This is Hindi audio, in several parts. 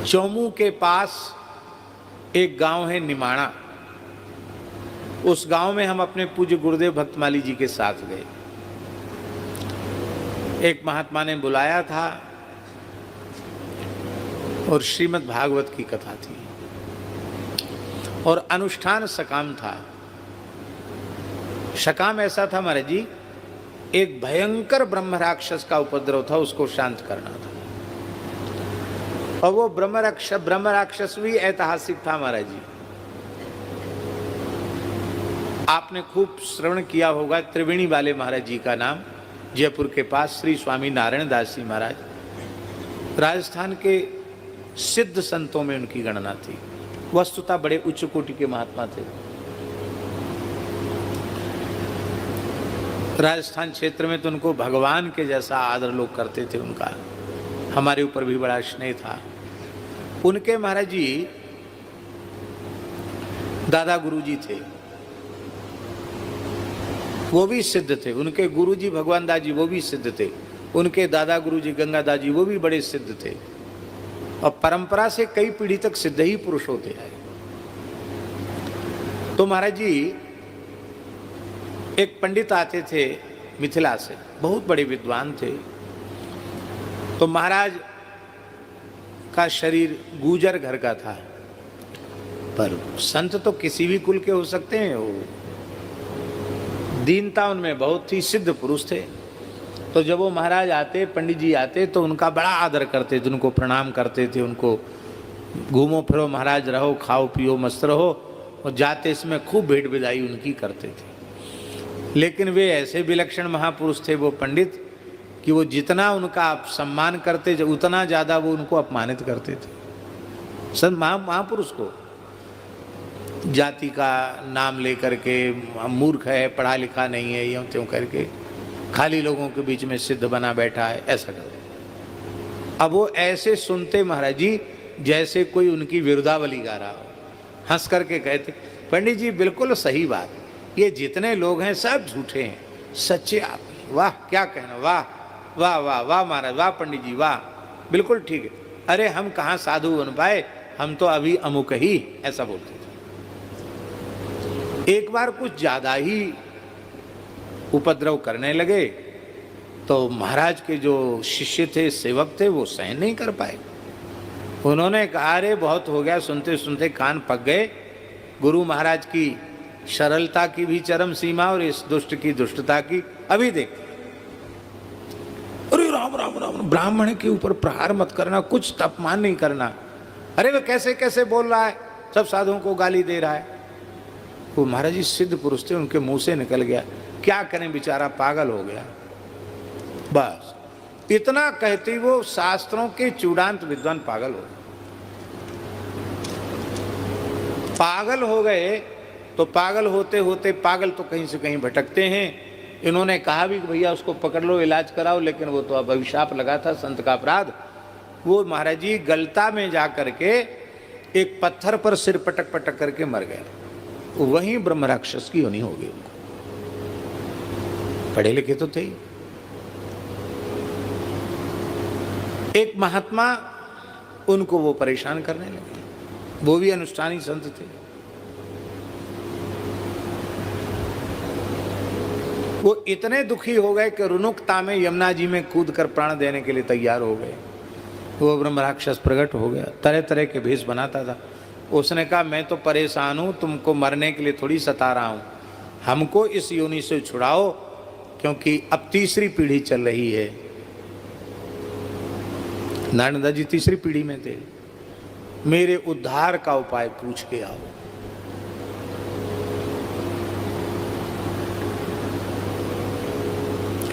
चौमू के पास एक गांव है निमाणा। उस गांव में हम अपने पूज्य गुरुदेव भक्तमाली जी के साथ गए। एक महात्मा ने बुलाया था और श्रीमद् भागवत की कथा थी और अनुष्ठान सकाम था। सकाम ऐसा था महाराज जी, एक भयंकर ब्रह्म राक्षस का उपद्रव था, उसको शांत करना था। और वो ब्रह्म राक्षस भी ऐतिहासिक था महाराज जी। आपने खूब श्रवण किया होगा त्रिवेणी वाले महाराज जी का नाम, जयपुर के पास श्री स्वामी नारायण दास जी महाराज। राजस्थान के सिद्ध संतों में उनकी गणना थी। वस्तुतः बड़े उच्च कोटि के महात्मा थे। राजस्थान क्षेत्र में तो उनको भगवान के जैसा आदर लोग करते थे। उनका हमारे ऊपर भी बड़ा स्नेह था। उनके महाराज जी दादा गुरुजी थे, वो भी सिद्ध थे। उनके गुरुजी भगवान दास जी वो भी सिद्ध थे। उनके दादा गुरुजी गंगा दास जी वो भी बड़े सिद्ध थे। और परंपरा से कई पीढ़ी तक सिद्ध ही पुरुष होते आए। तो महाराज जी एक पंडित आते थे मिथिला से, बहुत बड़े विद्वान थे। तो महाराज का शरीर गुर्जर घर का था, पर संत तो किसी भी कुल के हो सकते हैं। वो दीनता उनमें बहुत थी, सिद्ध पुरुष थे। तो जब वो महाराज आते, पंडित जी आते, तो उनका बड़ा आदर करते थे, उनको प्रणाम करते थे। उनको घूमो फिरो महाराज, रहो खाओ पियो मस्त रहो। और जाते इसमें खूब भेंट विदाई उनकी करते थे। लेकिन वे ऐसे विलक्षण महापुरुष थे वो पंडित, कि वो जितना उनका आप सम्मान करते उतना ज़्यादा वो उनको अपमानित करते थे। संत महापुरुष को जाति का नाम लेकर के, मूर्ख है, पढ़ा लिखा नहीं है, यूँ त्यों करके खाली लोगों के बीच में सिद्ध बना बैठा है, ऐसा करते। अब वो ऐसे सुनते महाराज जी जैसे कोई उनकी विरुद्धावली गा रहा हो। हंस करके कहते, पंडित जी बिल्कुल सही बात, ये जितने लोग हैं सब झूठे हैं, सच्चे आप। वाह क्या कहना, वाह वाह वाह वाह महाराज, वाह पंडित जी वाह, बिल्कुल ठीक है। अरे हम कहाँ साधु बन पाए, हम तो अभी अमुक ही, ऐसा बोलते थे। एक बार कुछ ज्यादा ही उपद्रव करने लगे तो महाराज के जो शिष्य थे, सेवक थे, वो सहन नहीं कर पाए। उन्होंने कहा अरे बहुत हो गया, सुनते सुनते कान पक गए। गुरु महाराज की सरलता की भी चरम सीमा और इस दुष्ट की दुष्टता की अभी देख। अरे राम राम राम, ब्राह्मण के ऊपर प्रहार मत करना, कुछ अपमान नहीं करना। अरे वो कैसे कैसे बोल रहा है, सब साधुओं को गाली दे रहा है। वो महाराज जी सिद्ध पुरुष थे, उनके मुंह से निकल गया, क्या करें बेचारा पागल हो गया। बस इतना कहते वो शास्त्रों के चूड़ांत विद्वान पागल हो गए। पागल हो गए तो पागल होते होते पागल तो कहीं से कहीं भटकते हैं। इन्होंने कहा भी कि भैया उसको पकड़ लो, इलाज कराओ, लेकिन वो तो अब अभिशाप लगा था, संत का अपराध। वो महाराज जी गलता में जा करके एक पत्थर पर सिर पटक पटक करके मर गए। वहीं ब्रह्म राक्षस की होनी होगी। उनको पढ़े लिखे तो थे ही। एक महात्मा उनको वो परेशान करने लगे, वो भी अनुष्ठानी संत थे। वो इतने दुखी हो गए कि रुनुकता में यमुना जी में कूद कर प्राण देने के लिए तैयार हो गए। वो ब्रह्म राक्षस प्रकट हो गया, तरह तरह के भेष बनाता था। उसने कहा मैं तो परेशान हूं, तुमको मरने के लिए थोड़ी सता रहा हूं, हमको इस योनि से छुड़ाओ, क्योंकि अब तीसरी पीढ़ी चल रही है। नारायण दास जी तीसरी पीढ़ी में थे। मेरे उद्धार का उपाय पूछ के आओ।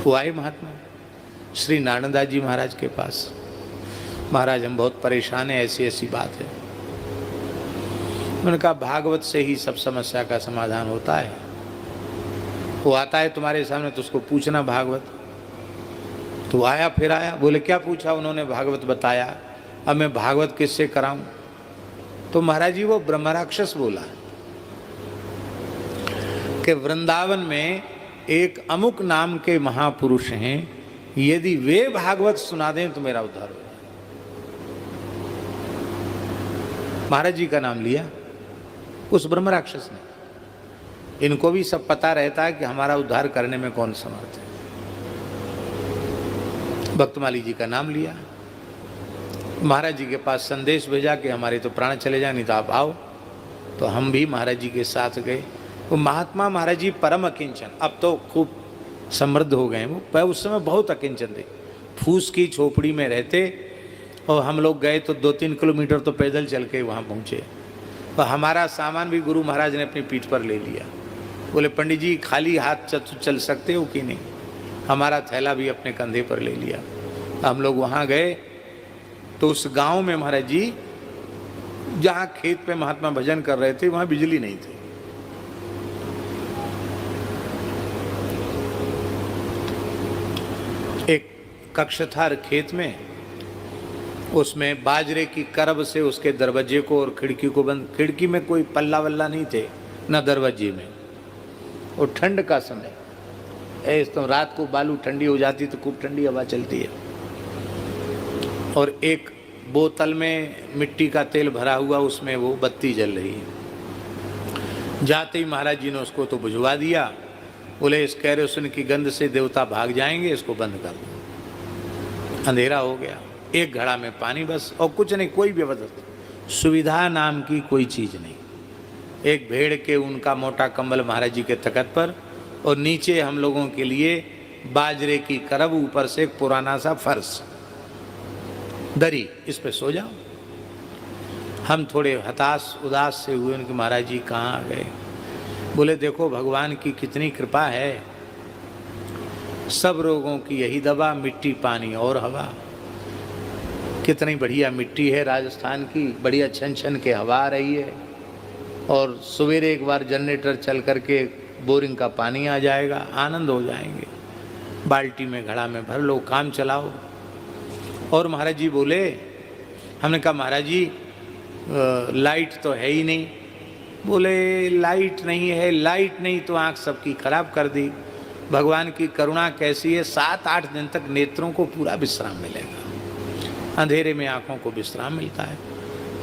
वो आए महात्मा श्री नारायण दास जी महाराज के पास। महाराज हम बहुत परेशान हैं, ऐसी ऐसी बात है। उन्होंने कहा भागवत से ही सब समस्या का समाधान होता है। वो आता है तुम्हारे सामने तो उसको पूछना भागवत। तो आया, फिर आया, बोले क्या पूछा? उन्होंने भागवत बताया। अब मैं भागवत किससे कराऊं? तो महाराज जी वो ब्रह्म राक्षस बोला कि वृंदावन में एक अमुक नाम के महापुरुष हैं, यदि वे भागवत सुना दें तो मेरा उद्धार हो जाए। महाराज जी का नाम लिया उस ब्रह्म राक्षस ने। इनको भी सब पता रहता है कि हमारा उद्धार करने में कौन समर्थ है। भक्तमाली जी का नाम लिया, महाराज जी के पास संदेश भेजा कि हमारे तो प्राण चले जाए, नहीं तो आप आओ। तो हम भी महाराज जी के साथ गए। वो महात्मा महाराज जी परम अकिंचन, अब तो खूब समृद्ध हो गए वो, पर उस समय बहुत अकिंचन थे। फूस की झोपड़ी में रहते और हम लोग गए तो 2-3 किलोमीटर तो पैदल चल के वहाँ पहुँचे। और हमारा सामान भी गुरु महाराज ने अपनी पीठ पर ले लिया। बोले पंडित जी खाली हाथ चल सकते हो कि नहीं? हमारा थैला भी अपने कंधे पर ले लिया। हम लोग वहाँ गए तो उस गांव में महाराज जी जहाँ खेत पे महात्मा भजन कर रहे थे वहाँ बिजली नहीं थी। एक कक्ष था खेत में, उसमें बाजरे की करब से उसके दरवाजे को और खिड़की को बंद, खिड़की में कोई पल्ला वल्ला नहीं थे न दरवाजे में। और ठंड का समय है, तो रात को बालू ठंडी हो जाती तो खूब ठंडी हवा चलती है। और एक बोतल में मिट्टी का तेल भरा हुआ, उसमें वो बत्ती जल रही है। जाते ही महाराज जी ने उसको तो बुझवा दिया। बोले इस कैरोसिन की गंध से देवता भाग जाएंगे, इसको बंद कर दो। अंधेरा हो गया, एक घड़ा में पानी बस, और कुछ नहीं, कोई व्यवस्था सुविधा नाम की कोई चीज़ नहीं। एक भेड़ के उनका मोटा कंबल महाराज जी के तख्त पर, और नीचे हम लोगों के लिए बाजरे की करब, ऊपर से एक पुराना सा फर्श दरी, इस पे सो जाओ। हम थोड़े हताश उदास से हुए, उनके महाराज जी कहाँ आ गए? बोले देखो भगवान की कितनी कृपा है, सब रोगों की यही दवा, मिट्टी पानी और हवा। कितनी बढ़िया मिट्टी है राजस्थान की, बढ़िया छन छन के हवा आ रही है। और सवेरे एक बार जनरेटर चल करके बोरिंग का पानी आ जाएगा, आनंद हो जाएंगे। बाल्टी में घड़ा में भर लो, काम चलाओ। और महाराज जी बोले, हमने कहा महाराज जी लाइट तो है ही नहीं। बोले लाइट नहीं है, लाइट नहीं तो आँख सबकी खराब कर दी। भगवान की करुणा कैसी है, 7-8 दिन तक नेत्रों को पूरा विश्राम मिलेगा, अंधेरे में आँखों को विश्राम मिलता है।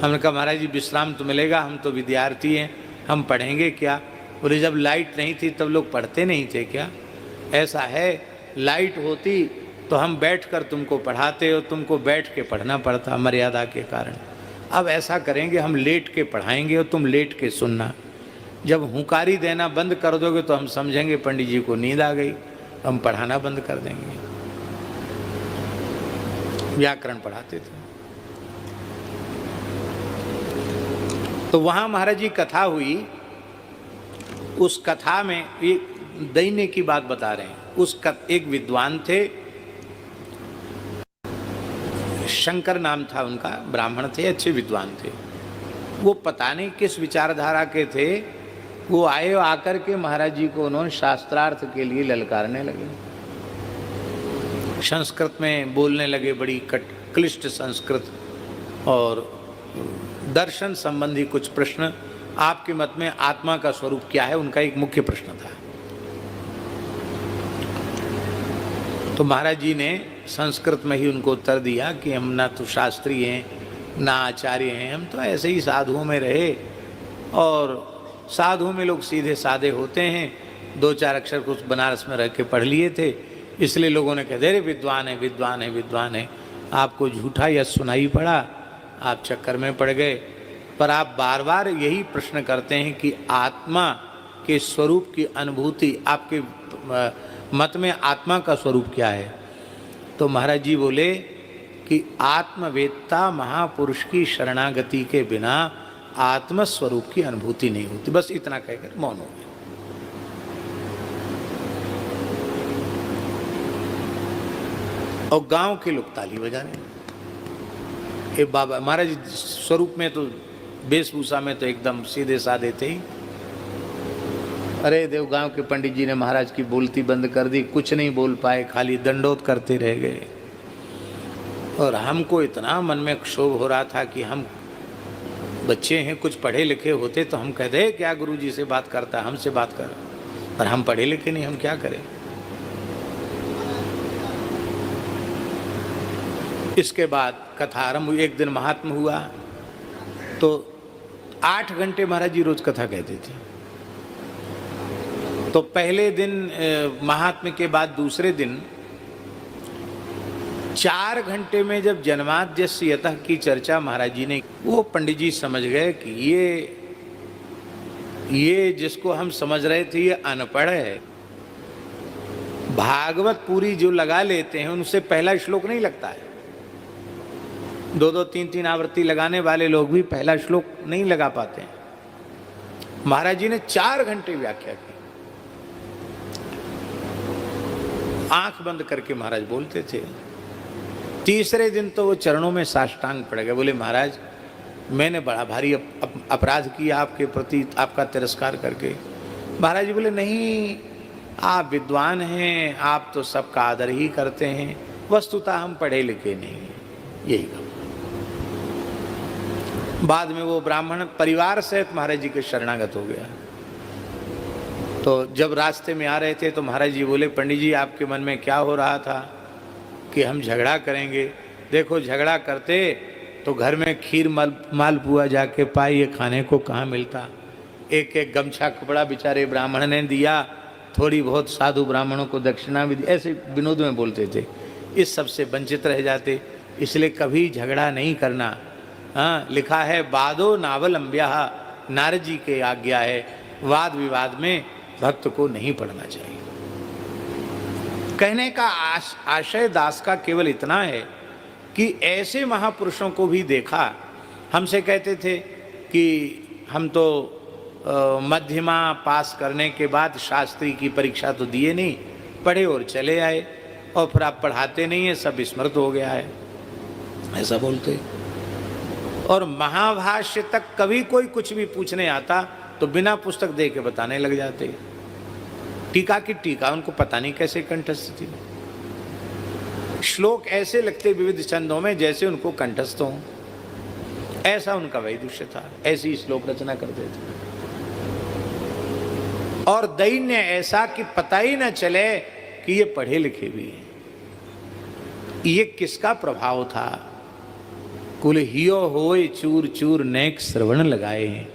हमने कहा महाराज जी विश्राम तो मिलेगा, हम तो विद्यार्थी हैं, हम पढ़ेंगे क्या? बोले जब लाइट नहीं थी तब लोग पढ़ते नहीं थे क्या? ऐसा है, लाइट होती तो हम बैठकर तुमको पढ़ाते हो, तुमको बैठ के पढ़ना पड़ता मर्यादा के कारण। अब ऐसा करेंगे, हम लेट के पढ़ाएंगे और तुम लेट के सुनना। जब हुंकारी देना बंद कर दोगे तो हम समझेंगे पंडित जी को नींद आ गई, हम पढ़ाना बंद कर देंगे। व्याकरण पढ़ाते थे। तो वहाँ महाराज जी कथा हुई। उस कथा में एक दैन्य की बात बता रहे हैं। एक विद्वान थे, शंकर नाम था उनका, ब्राह्मण थे, अच्छे विद्वान थे। वो पता नहीं किस विचारधारा के थे, वो आए, आकर के महाराज जी को उन्होंने शास्त्रार्थ के लिए ललकारने लगे। संस्कृत में बोलने लगे, बड़ी क्लिष्ट संस्कृत, और दर्शन संबंधी कुछ प्रश्न। आपके मत में आत्मा का स्वरूप क्या है, उनका एक मुख्य प्रश्न था। तो महाराज जी ने संस्कृत में ही उनको उत्तर दिया कि हम ना तो शास्त्री हैं ना आचार्य हैं, हम तो ऐसे ही साधुओं में रहे, और साधुओं में लोग सीधे साधे होते हैं, 2-4 अक्षर कुछ बनारस में रह के पढ़ लिए थे, इसलिए लोगों ने कह दे रहे विद्वान है विद्वान है विद्वान है। आपको झूठा या सुनाई पड़ा, आप चक्कर में पड़ गए। पर आप बार बार यही प्रश्न करते हैं कि आत्मा के स्वरूप की अनुभूति, आपके मत में आत्मा का स्वरूप क्या है? तो महाराज जी बोले कि आत्मवेत्ता महापुरुष की शरणागति के बिना आत्मस्वरूप की अनुभूति नहीं होती। बस इतना कहकर मौन हो गए। और गांव के लोग ताली बजाने। ये बाबा महाराज स्वरूप में तो, वेशभूषा में तो एकदम सीधे साधे थे ही। अरे देव, गांव के पंडित जी ने महाराज की बोलती बंद कर दी, कुछ नहीं बोल पाए, खाली दंडोत करते रह गए। और हमको इतना मन में क्षोभ हो रहा था कि हम बच्चे हैं, कुछ पढ़े लिखे होते तो हम कहते क्या गुरुजी से बात करता, हमसे बात कर। पर हम पढ़े लिखे नहीं, हम क्या करें? इसके बाद कथा आरंभ हुई। एक दिन महात्मा हुआ तो 8 घंटे महाराज जी रोज कथा कहते थे। तो पहले दिन महात्म्य के बाद दूसरे दिन 4 घंटे में जब जन्माद्यस्य यतः की चर्चा महाराज जी ने, वो पंडित जी समझ गए कि ये जिसको हम समझ रहे थे ये अनपढ़ है। भागवत पूरी जो लगा लेते हैं उनसे पहला श्लोक नहीं लगता है। 2-2, 3-3 आवृत्ति लगाने वाले लोग भी पहला श्लोक नहीं लगा पाते हैं। महाराज जी ने 4 घंटे व्याख्या की। आंख बंद करके महाराज बोलते थे। तीसरे दिन तो वो चरणों में साष्टांग पड़ गए, बोले महाराज मैंने बड़ा भारी अपराध किया आपके प्रति, आपका तिरस्कार करके। महाराज जी बोले नहीं, आप विद्वान हैं, आप तो सबका आदर ही करते हैं, वस्तुतः हम पढ़े लिखे नहीं हैं, यही कहा। बाद में वो ब्राह्मण परिवार सहित महाराज जी के शरणागत हो गया। तो जब रास्ते में आ रहे थे तो महाराज जी बोले पंडित जी आपके मन में क्या हो रहा था कि हम झगड़ा करेंगे? देखो झगड़ा करते तो घर में खीर मालपुआ जाके पाई, ये खाने को कहाँ मिलता। एक एक गमछा कपड़ा बेचारे ब्राह्मण ने दिया, थोड़ी बहुत साधु ब्राह्मणों को दक्षिणा भी दी, ऐसे विनोद में बोलते थे। इस सब से वंचित रह जाते, इसलिए कभी झगड़ा नहीं करना। हाँ, लिखा है वादो नावलंब्या, नारद जी के आज्ञा है, वाद विवाद में भक्त को नहीं पढ़ना चाहिए। कहने का आशय दास का केवल इतना है कि ऐसे महापुरुषों को भी देखा। हमसे कहते थे कि हम तो मध्यमा पास करने के बाद शास्त्री की परीक्षा तो दिए नहीं, पढ़े और चले आए, और फिर आप पढ़ाते नहीं है, सब विस्मृत हो गया है, ऐसा बोलते। और महाभाष्य तक कभी कोई कुछ भी पूछने आता तो बिना पुस्तक दे के बताने लग जाते। टीका की टीका उनको पता नहीं कैसे कंठस्थ थी। श्लोक ऐसे लगते विविध छंदों में जैसे उनको कंठस्थ हों, ऐसा उनका वैदुष्य था, ऐसी श्लोक रचना करते थे। और दैन्य ऐसा कि पता ही न चले कि ये पढ़े लिखे भी हैं। ये किसका प्रभाव था? कुल हियो होए चूर चूर नेक श्रवण लगाए हैं।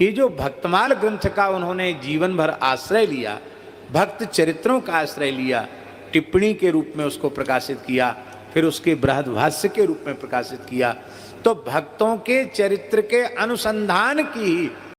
ये जो भक्तमाल ग्रंथ का उन्होंने जीवन भर आश्रय लिया, भक्त चरित्रों का आश्रय लिया, टिप्पणी के रूप में उसको प्रकाशित किया, फिर उसके बृहद्भाष्य के रूप में प्रकाशित किया, तो भक्तों के चरित्र के अनुसंधान की